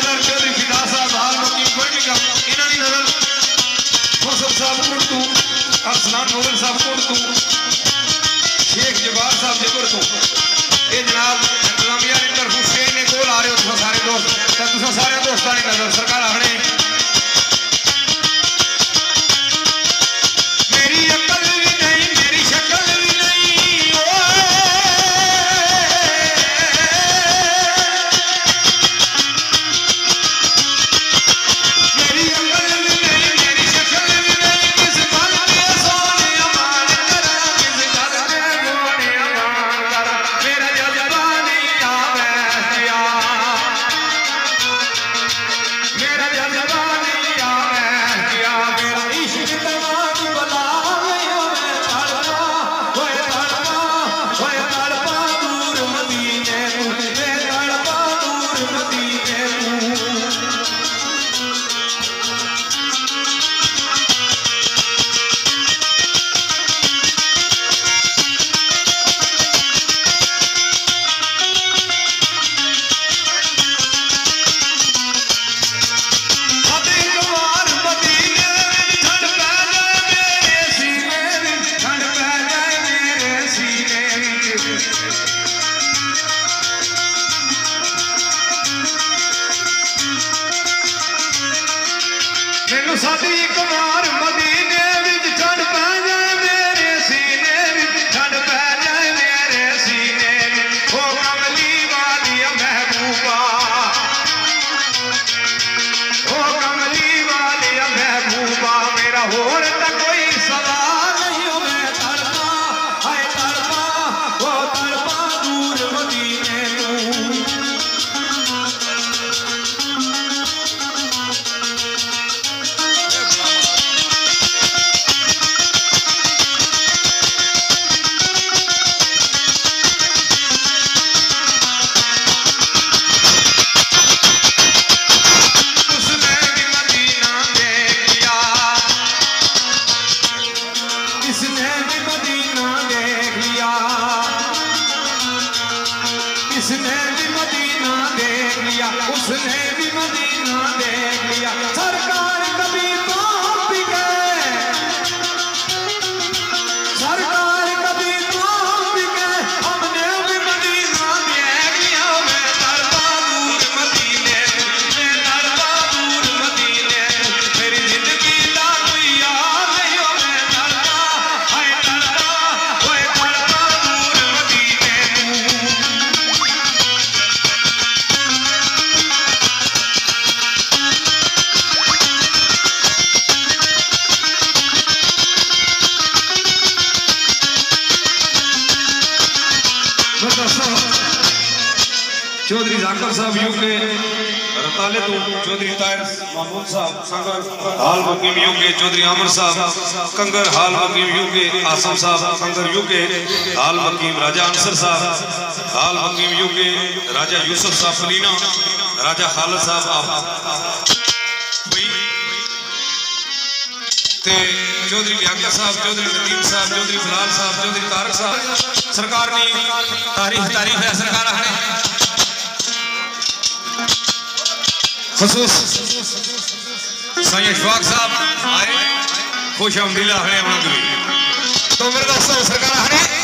नजर चौधरी फिदा साहब हाल मुकीम बर्मिंघम इन्होंने नजर मुसब साहब कुर्तू अरसलान नूर साहब कुर्तू शेख जबार साहब जबर तो ये जनाब इंतजामिया ने तरफ हुसैन ने कोल आ रहे हो तुम सारे दोस्त तुम सारे दोस्तां ने नजर सरकार आखने चौधरी जाकर साहब यूके रताले तो चौधरी ताहिर महमूद साहब कंगर हाल मुकीम यूके चौधरी आमर साहब कंगर हाल मुकीम यूके आसम साहब कंगर यूके हाल मुकीम राजा अंसर साहब हाल मुकीम यूके राजा यूसुफ साहब फलीना राजा खालिद साहब ते चौधरी लियाकत साहब चौधरी नदीम साहब चौधरी फलाल साहब चौधरी तारक साहब सरकार ने तारीफ है सरकार है खसूस साईं अशफाक साहब आए खुश आमदीला है तो मेरे दोस्तों सरकार है